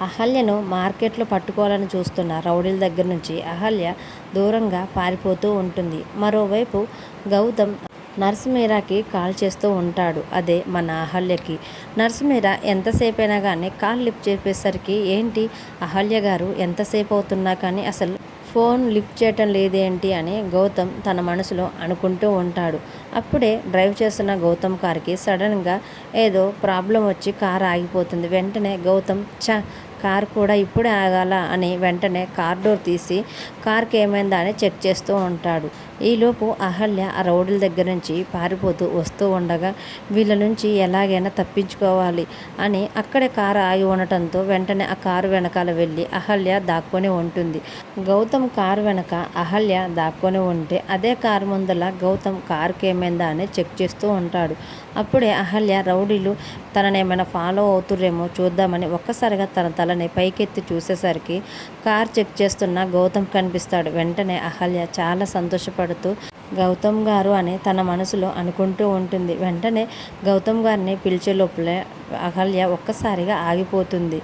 అహల్యను మార్కెట్లో పట్టుకోవాలని చూస్తున్న రౌడీల దగ్గర నుంచి అహల్య దూరంగా పారిపోతూ ఉంటుంది. మరోవైపు గౌతమ్ నర్సుమీరాకి కాల్ చేస్తూ ఉంటాడు. అదే మన అహల్యకి. నర్సుమీర ఎంతసేపైనా కానీ కాల్ లిఫ్ట్ చేసేసరికి ఏంటి అహల్య గారు ఎంతసేపు అవుతున్నా కానీ అసలు ఫోన్ లిఫ్ట్ చేయటం లేదేంటి అని గౌతమ్ తన మనసులో అనుకుంటూ ఉంటాడు. అప్పుడే డ్రైవ్ చేస్తున్న గౌతమ్ కార్కి సడన్గా ఏదో ప్రాబ్లం వచ్చి కారు ఆగిపోతుంది. వెంటనే గౌతమ్ కార్ కూడా ఇప్పుడే ఆగాల అని వెంటనే కార్ డోర్ తీసి కార్కి ఏమైందా అని చెక్ చేస్తూ ఉంటాడు. ఈలోపు అహల్య ఆ రౌడీల దగ్గర నుంచి పారిపోతూ వస్తూ ఉండగా వీళ్ళ నుంచి ఎలాగైనా తప్పించుకోవాలి అని అక్కడే కారు ఆగి ఉండటంతో వెంటనే ఆ కారు వెనకాల వెళ్ళి అహల్య దాక్కొని ఉంటుంది. గౌతమ్ కారు వెనక అహల్య దాక్కొని ఉంటే అదే కారు ముందల గౌతమ్ కారుకి ఏమైందా అని చెక్ చేస్తూ ఉంటాడు. అప్పుడే అహల్య రౌడీలు తననేమైనా ఫాలో అవుతురేమో చూద్దామని ఒక్కసారిగా తన తలని పైకెత్తి చూసేసరికి కార్ చెక్ చేస్తున్న గౌతమ్ కనిపిస్తాడు. వెంటనే అహల్య చాలా సంతోషపడుతూ గౌతమ్ గారు అని తన మనసులో అనుకుంటూ ఉంటుంది. వెంటనే గౌతమ్ గారిని పిలిచే లోపలే అహల్య ఒక్కసారిగా ఆగిపోతుంది.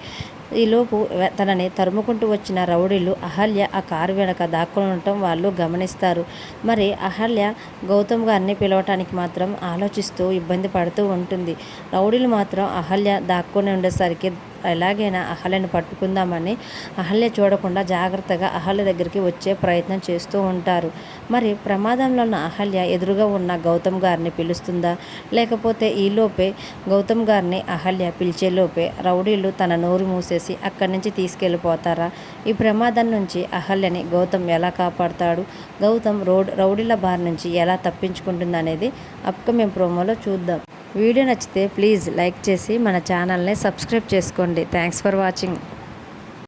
ఈలోపు తనని తరుముకుంటూ వచ్చిన రౌడీలు అహల్య ఆ కారు వెనక దాక్కుని ఉండటం వాళ్ళు గమనిస్తారు. మరి అహల్య గౌతమ్ గారిని పిలవటానికి మాత్రం ఆలోచిస్తూ ఇబ్బంది పడుతూ ఉంటుంది. రౌడీలు మాత్రం అహల్య దాక్కుని ఉండేసరికి ఎలాగైనా అహల్యను పట్టుకుందామని అహల్య చూడకుండా జాగ్రత్తగా అహల్య దగ్గరికి వచ్చే ప్రయత్నం చేస్తూ ఉంటారు. మరి ప్రమాదంలో ఉన్న అహల్య ఎదురుగా ఉన్న గౌతమ్ గారిని పిలుస్తుందా, లేకపోతే ఈలోపే గౌతమ్ గారిని అహల్య పిలిచేలోపే రౌడీలు తన నోరు మూసేసి అక్కడి నుంచి తీసుకెళ్ళిపోతారా? ఈ ప్రమాదం నుంచి అహల్యని గౌతమ్ ఎలా కాపాడుతాడు? గౌతమ్ రౌడీల బారి నుంచి ఎలా తప్పించుకుంటుంది అనేది అప్కమింగ్ ప్రోమోలో చూద్దాం. వీడియో నచ్చితే ప్లీజ్ లైక్ చేసి మన ఛానల్ని సబ్స్క్రైబ్ చేసుకోండి. Thanks for watching.